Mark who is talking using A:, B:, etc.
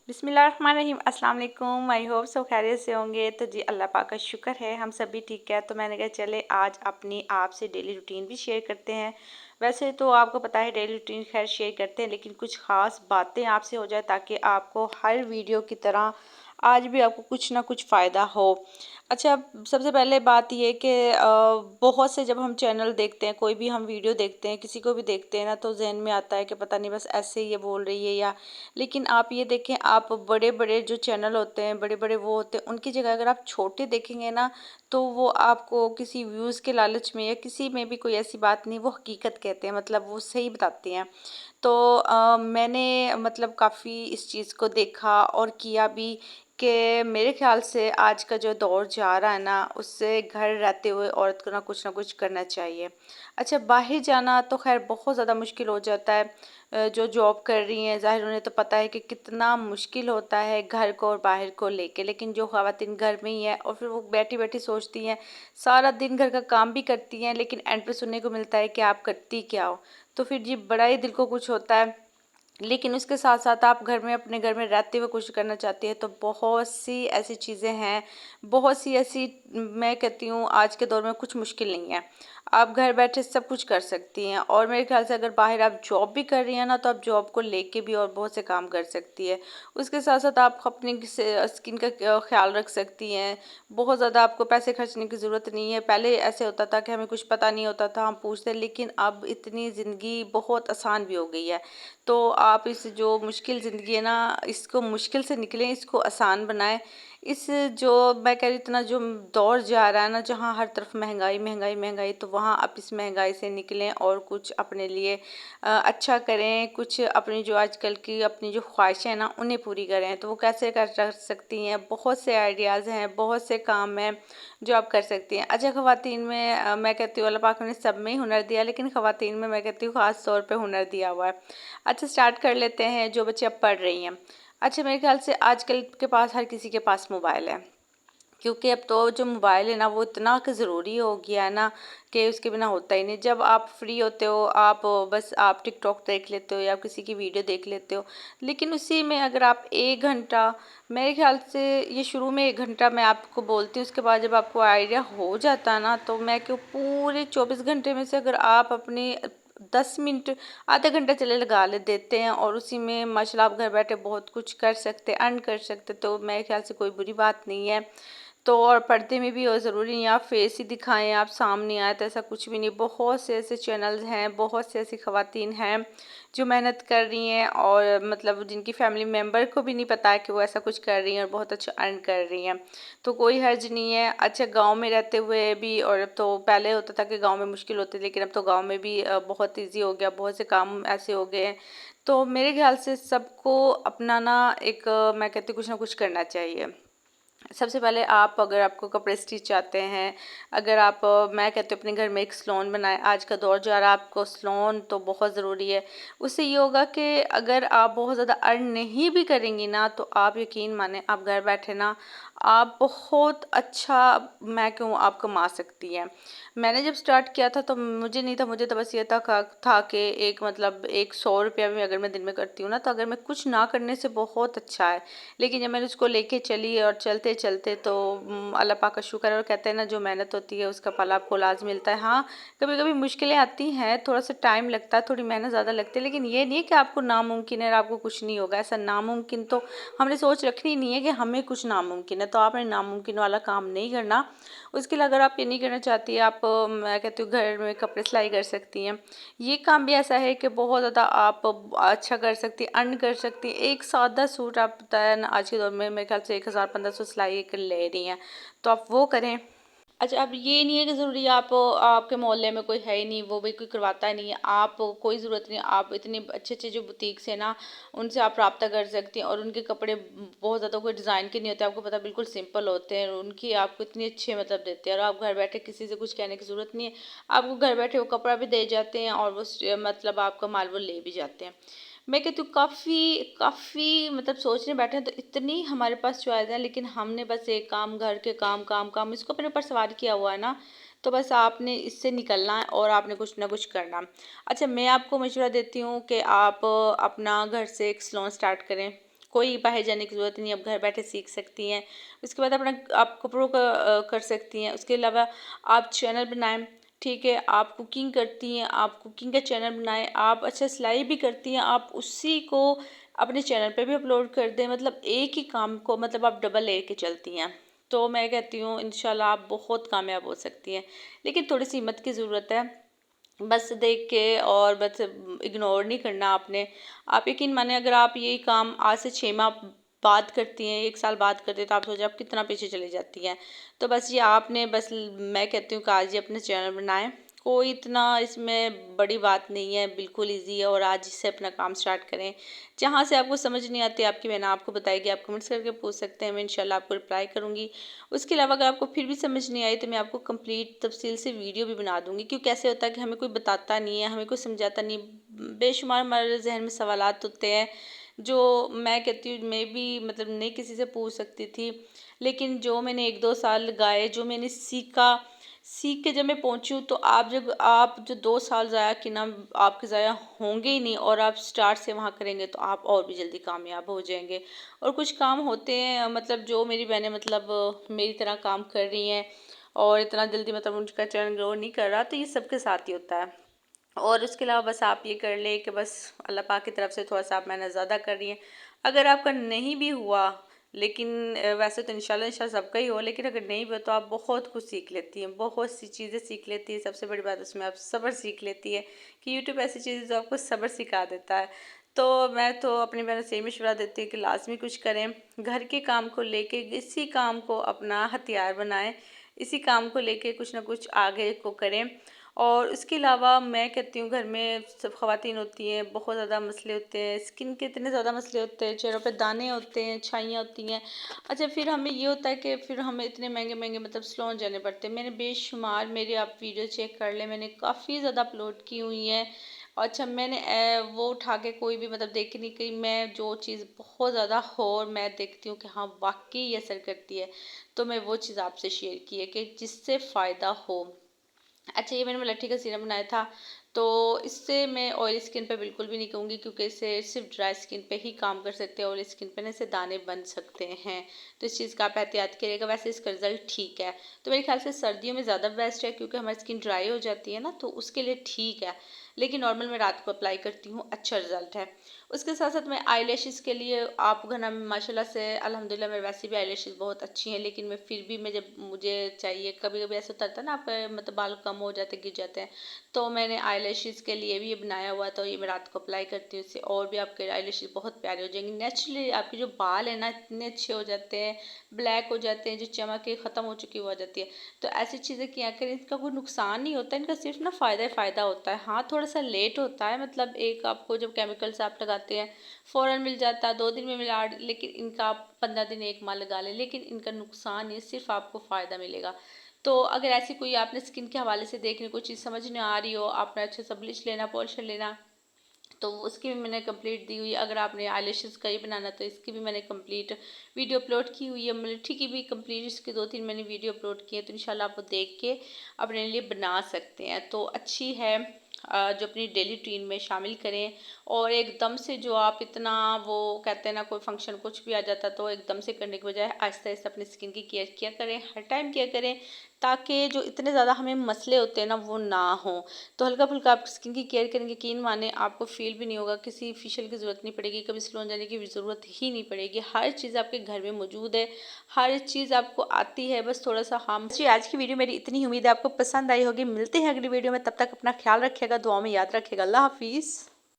A: बिस्मिल्लाहिर्रहमानिर्रहीम। अस्सलाम वालेकुम। आई होप सब खैरियत से होंगे। तो जी अल्लाह पाक का शुक्र है हम सब भी ठीक है। तो मैंने कहा चले आज अपनी आपसे डेली रूटीन भी शेयर करते हैं। वैसे तो आपको पता है डेली रूटीन खैर शेयर करते हैं, लेकिन कुछ ख़ास बातें आपसे हो जाए ताकि आपको हर वीडियो की तरह आज भी आपको कुछ ना कुछ फ़ायदा हो। अच्छा, सबसे पहले बात ये कि बहुत से जब हम चैनल देखते हैं, कोई भी हम वीडियो देखते हैं, किसी को भी देखते हैं ना, तो जहन में आता है कि पता नहीं बस ऐसे ही ये बोल रही है या। लेकिन आप ये देखें, आप बड़े बड़े जो चैनल होते हैं, बड़े बड़े वो होते हैं, उनकी जगह अगर आप छोटे देखेंगे ना, तो वो आपको किसी व्यूज़ के लालच में या किसी में भी कोई ऐसी बात नहीं, वो हकीकत कहते हैं, मतलब वो सही बताते हैं। तो मैंने मतलब काफ़ी इस चीज़ को देखा और किया भी कि मेरे ख्याल से आज का जो दौर जा रहा है ना, उससे घर रहते हुए औरत को ना कुछ करना चाहिए। अच्छा, बाहर जाना तो खैर बहुत ज़्यादा मुश्किल हो जाता है। जो जॉब कर रही हैं ज़ाहिर उन्हें तो पता है कि कितना मुश्किल होता है घर को और बाहर को लेके, लेकिन जो ख़वातीन घर में ही है और फिर वो बैठी बैठी सोचती हैं, सारा दिन घर का काम भी करती हैं, लेकिन एंड पे सुनने को मिलता है कि आप करती क्या हो। तो फिर जी बड़ा ही दिल को कुछ होता है। लेकिन उसके साथ साथ आप घर में अपने घर में रहते हुए कुछ करना चाहती है, तो बहुत सी ऐसी चीज़ें हैं, बहुत सी ऐसी, मैं कहती हूँ आज के दौर में कुछ मुश्किल नहीं है। आप घर बैठे सब कुछ कर सकती हैं, और मेरे ख्याल से अगर बाहर आप जॉब भी कर रही हैं ना, तो आप जॉब को लेके भी और बहुत से काम कर सकती है। उसके साथ साथ आप अपनी स्किन का ख्याल रख सकती हैं। बहुत ज़्यादा आपको पैसे खर्चने की ज़रूरत नहीं है। पहले ऐसे होता था कि हमें कुछ पता नहीं होता था, हम पूछते, लेकिन अब इतनी ज़िंदगी बहुत आसान भी हो गई है। तो आप इस जो मुश्किल ज़िंदगी है ना, इसको मुश्किल से निकलें, इसको आसान बनाएं। इस जो मैं कह रही इतना जो दौर जा रहा है ना, जहाँ हर तरफ महंगाई महंगाई महंगाई, तो वहाँ आप इस महंगाई से निकलें और कुछ अपने लिए अच्छा करें। कुछ अपनी जो आजकल की अपनी जो ख्वाहिशें हैं ना, उन्हें पूरी करें। तो वो कैसे कर सकती हैं, बहुत से आइडियाज़ हैं, बहुत से काम हैं जो आप कर सकती हैं। अच्छा, ख़वातीन में मैं कहती हूँ अल्लाह पाक ने सब में ही हुनर दिया, लेकिन ख़वातीन में मैं कहती हूँ ख़ास तौर पे हुनर दिया हुआ है। अच्छा, स्टार्ट कर लेते हैं। जो बच्चे अब पढ़ रही हैं, अच्छा मेरे ख्याल से आजकल के पास हर किसी के पास मोबाइल है, क्योंकि अब तो जो मोबाइल है ना वो इतना कि ज़रूरी हो गया है ना कि उसके बिना होता ही नहीं। जब आप फ्री होते हो, आप बस आप टिकटॉक देख लेते हो या किसी की वीडियो देख लेते हो, लेकिन उसी में अगर आप 1 घंटा, मेरे ख्याल से ये शुरू में 1 घंटा मैं आपको बोलती हूँ, उसके बाद जब आपको आइडिया हो जाता है ना, तो मैं क्यों पूरे 24 घंटे में से अगर आप अपने 10 मिनट, आधा घंटा चले लगा ले देते हैं, और उसी में माशाल्लाह आप घर बैठे बहुत कुछ कर सकते, अर्न कर सकते, तो मेरे ख्याल से कोई बुरी बात नहीं है। तो और पर्दे में भी और ज़रूरी नहीं आप फेस ही दिखाएं, आप सामने आए, तो ऐसा कुछ भी नहीं। बहुत से ऐसे चैनल्स हैं, बहुत से ऐसी ख़वातीन हैं जो मेहनत कर रही हैं, और मतलब जिनकी फैमिली मेम्बर को भी नहीं पता है कि वो ऐसा कुछ कर रही हैं और बहुत अच्छा अर्न कर रही हैं। तो कोई हर्ज नहीं है। अच्छा, गांव में रहते हुए भी, और अब तो पहले होता था कि गांव में मुश्किल होती थी, लेकिन अब तो गांव में भी बहुत ईजी हो गया, बहुत से काम ऐसे हो गए हैं। तो मेरे ख्याल से सबको अपनाना एक मैं कहती हूँ कुछ ना कुछ करना चाहिए। सबसे पहले आप, अगर आपको कपड़े स्टिच आते हैं, अगर आप मैं कहती हूँ अपने घर में एक सलोन बनाएं। आज का दौर जा रहा है, आपको सलोन तो बहुत ज़रूरी है। उससे ये होगा कि अगर आप बहुत ज़्यादा अर्न नहीं भी करेंगी ना, तो आप यकीन माने आप घर बैठे ना आप बहुत अच्छा, मैं कहूँ आप कमा सकती हैं। मैंने जब स्टार्ट किया था तो मुझे नहीं था, मुझे तो बस ये था कि एक मतलब एक 100 रुपया भी अगर मैं दिन में करती हूँ ना, तो अगर मैं कुछ ना करने से बहुत अच्छा है। लेकिन जब मैंने उसको लेके चली और चलते चलते तो अल्लाह पाक का शुक्र है, और कहते हैं ना जो मेहनत होती है उसका फल आपको लाज़ मिलता है। हाँ, कभी कभी मुश्किलें आती हैं, थोड़ा सा टाइम लगता है, थोड़ी मेहनत ज़्यादा लगती है, लेकिन ये नहीं है कि आपको नामुमकिन है और आपको कुछ नहीं होगा। ऐसा नामुमकिन तो हमने सोच रखनी नहीं है कि हमें कुछ नामुमकिन है, तो आपने नामुमकिन वाला काम नहीं करना। उसके लिए अगर आप ये नहीं करना चाहती, आप मैं कहती हूँ घर में कपड़े सिलाई कर सकती हैं। ये काम भी ऐसा है कि बहुत ज़्यादा आप अच्छा कर सकती हैं, अर्न कर सकती हैं। एक सादा सूट आप पता है ना आज के दौर में मेरे ख्याल से 1000-1500 सिलाई कर ले रही हैं, तो आप वो करें। अच्छा, अब ये नहीं है कि ज़रूरी आप आपके मोहल्ले में कोई है ही नहीं, वो भी कोई करवाता नहीं है, आप कोई ज़रूरत नहीं, आप इतने अच्छे अच्छे जो बुटीक्स है ना, उनसे आप रब्ता कर सकती हैं। और उनके कपड़े बहुत ज़्यादा कोई डिज़ाइन के नहीं होते, आपको पता बिल्कुल सिंपल होते हैं, उनकी आपको इतनी अच्छे मतलब देते हैं, और आप घर बैठे किसी से कुछ कहने की ज़रूरत नहीं है। आपको घर बैठे वो कपड़ा भी दे जाते हैं, और वो मतलब आपका माल वो ले भी जाते हैं। मैं कहती हूँ काफ़ी काफ़ी मतलब सोचने बैठे हैं तो इतनी हमारे पास चॉइस है, लेकिन हमने बस एक काम, घर के काम काम काम इसको अपने ऊपर सवार किया हुआ है ना, तो बस आपने इससे निकलना है और आपने कुछ ना कुछ करना। अच्छा, मैं आपको मशवरा देती हूँ कि आप अपना घर से एक सलोन स्टार्ट करें। कोई बाहर जाने की ज़रूरत नहीं, आप घर बैठे सीख सकती हैं। उसके बाद अपना आप कपड़ों का कर सकती हैं। उसके अलावा आप चैनल बनाएं, ठीक है, आप कुकिंग करती हैं, आप कुकिंग का चैनल बनाएं, आप अच्छा सिलाई भी करती हैं, आप उसी को अपने चैनल पे भी अपलोड कर दें। मतलब एक ही काम को मतलब आप डबल लेके चलती हैं, तो मैं कहती हूँ इंशाल्लाह आप बहुत कामयाब हो सकती हैं। लेकिन थोड़ी सी हिम्मत की ज़रूरत है, बस देख के और बस इग्नोर नहीं करना आपने। आप यकीन माने अगर आप यही काम आज से 6 माह बाद करती हैं, 1 साल बाद करते हैं, तो आप सोचो आप कितना पीछे चली जाती हैं। तो बस ये आपने बस मैं कहती हूँ कि आज ही अपने चैनल बनाएं, कोई इतना इसमें बड़ी बात नहीं है, बिल्कुल ईजी है। और आज से अपना काम स्टार्ट करें। जहाँ से आपको समझ नहीं आती आपकी बहन आपको बताएगी, आप कमेंट्स करके पूछ सकते हैं, मैं इंशाल्लाह आपको रिप्लाई करूँगी। उसके अलावा अगर आपको फिर भी समझ नहीं आई तो मैं आपको कंप्लीट तफसील से वीडियो भी बना दूँगी, क्योंकि कैसे होता है कि हमें कोई बताता नहीं है, हमें कोई समझाता नहीं, बेशुमार हमारे जहन में सवालात होते हैं जो मैं कहती हूँ मैं भी मतलब नहीं किसी से पूछ सकती थी। लेकिन जो मैंने 1-2 साल लगाए, जो मैंने सीख के जब मैं पहुंची हूँ, तो आप जो 2 साल ज़ाया कि ना आपके ज़ाया होंगे ही नहीं, और आप स्टार्ट से वहाँ करेंगे तो आप और भी जल्दी कामयाब हो जाएंगे। और कुछ काम होते हैं मतलब जो मेरी बहनें मतलब मेरी तरह काम कर रही हैं और इतना जल्दी मतलब उनका चैनल ग्रो नहीं कर रहा, तो ये सबके साथ ही होता है। और उसके अलावा बस आप ये कर ले कि बस अल्लाह पाक की तरफ से थोड़ा सा आप मेहनत ज़्यादा कर रही हैं। अगर आपका नहीं भी हुआ, लेकिन वैसे तो इंशाल्लाह सबका ही हो, लेकिन अगर नहीं भी हो तो आप बहुत कुछ सीख लेती हैं, बहुत सी चीज़ें सीख लेती हैं। सबसे बड़ी बात उसमें आप सब्र सीख लेती है कि यूट्यूब ऐसी चीज़ है जो आपको सब्र सिखा देता है। तो मैं तो अपनी बहनों से यही मशवरा देती हूँ कि लाजमी कुछ करें, घर के काम को लेके इसी काम को अपना हथियार बनाएं, इसी काम को लेके कुछ ना कुछ आगे को करें। और उसके अलावा मैं कहती हूँ घर में सब ख़वातीन होती हैं, बहुत ज़्यादा मसले होते हैं, स्किन के इतने ज़्यादा मसले होते हैं, चेहरों पे दाने होते हैं, छाइयाँ होती हैं। अच्छा, फिर हमें ये होता है कि फिर हमें इतने महंगे महंगे मतलब सैलून जाने पड़ते हैं। मैंने बेशुमार मेरी आप वीडियो चेक कर लें, मैंने काफ़ी ज़्यादा अपलोड की हुई हैं। अच्छा, मैंने वो उठा के कोई भी मतलब देखी नहीं कि मैं जो चीज़ बहुत ज़्यादा हो और मैं देखती हूँ कि हाँ वाकई ये असर करती है, तो मैं वो चीज़ आपसे शेयर की है कि जिससे फ़ायदा हो। अच्छा, ये मैंने मलट्ठी का सीरम बनाया था, तो इससे मैं ऑयली स्किन पे बिल्कुल भी नहीं कहूँगी, क्योंकि इससे सिर्फ ड्राई स्किन पे ही काम कर सकते हैं, ऑयली स्किन पे ना इससे दाने बन सकते हैं। तो इस चीज़ का आप एहतियात करिएगा। वैसे इसका रिजल्ट ठीक है, तो मेरे ख्याल से सर्दियों में ज़्यादा बेस्ट है, क्योंकि हमारी स्किन ड्राई हो जाती है ना, तो उसके लिए ठीक है। लेकिन नॉर्मल मैं रात को अप्लाई करती हूँ, अच्छा रिजल्ट है। उसके साथ साथ मैं आई लैशेज़ के लिए आप घर में माशाल्लाह से अल्हम्दुलिल्लाह मेरे वैसे भी आई लैशेज़ बहुत अच्छी हैं, लेकिन मैं फिर भी मैं जब मुझे चाहिए, कभी कभी ऐसा होता है ना आपका मतलब बाल कम हो जाते गिर जाते हैं, तो मैंने आई लैशेज़ के लिए भी ये बनाया हुआ, तो ये मैं रात को अप्लाई करती हूँ। इससे और भी आपके आई लैशेज़ बहुत प्यारे हो जाएंगे। नेचुरली आपके जो बाल है ना इतने अच्छे हो जाते हैं, ब्लैक हो जाते हैं, जो चमक ख़त्म हो चुकी वो आ जाती है। तो ऐसी चीज़ें किया करें, इनका कोई नुकसान नहीं होता, इनका सिर्फ ना फ़ायदा ही फ़ायदा होता है। हाँ, थोड़ा सा लेट होता है, मतलब एक आपको जब केमिकल्स आप लगाते हैं फ़ौरन मिल जाता है, 2 दिन में मिला, लेकिन इनका आप 15 दिन 1 माह लगा लें, लेकिन इनका नुकसान नहीं, सिर्फ आपको फ़ायदा मिलेगा। तो अगर ऐसी कोई आपने स्किन के हवाले से देखने कोई चीज़ समझ नहीं आ रही हो, आपने अच्छे से ब्लीच लेना, पॉलिश लेना, तो उसकी भी मैंने कंप्लीट दी हुई है। अगर आपने आईलैशेस का ही बनाना तो इसकी भी मैंने कंप्लीट वीडियो अपलोड की हुई है। मलिठी की भी कंप्लीट इसके 2-3 मैंने वीडियो अपलोड किए, तो इंशाल्लाह आप वो देख के अपने लिए बना सकते हैं। तो अच्छी है, जो अपनी डेली रूटीन में शामिल करें। और एकदम से जो आप इतना वो कहते हैं ना कोई फंक्शन कुछ भी आ जाता तो एकदम से करने के बजाय आहिस्ता आहिस्ता अपनी स्किन की केयर किया करें, हर टाइम किया करें, ताकि जो इतने ज़्यादा हमें मसले होते हैं ना वो ना हो। तो हल्का फुल्का आप स्किन की केयर करेंगे, यकीन माने आपको फील भी नहीं होगा, किसी फेशियल की ज़रूरत नहीं पड़ेगी, कभी सैलून जाने की भी ज़रूरत ही नहीं पड़ेगी। हर चीज़ आपके घर में मौजूद है, हर चीज़ आपको आती है, बस थोड़ा सा हम जी। आज की वीडियो मेरी इतनी उम्मीद है आपको पसंद आई होगी। मिलते हैं अगली वीडियो में, तब तक अपना ख्याल रखिएगा, दुआ में याद रखिएगा। अल्लाह हाफिज़।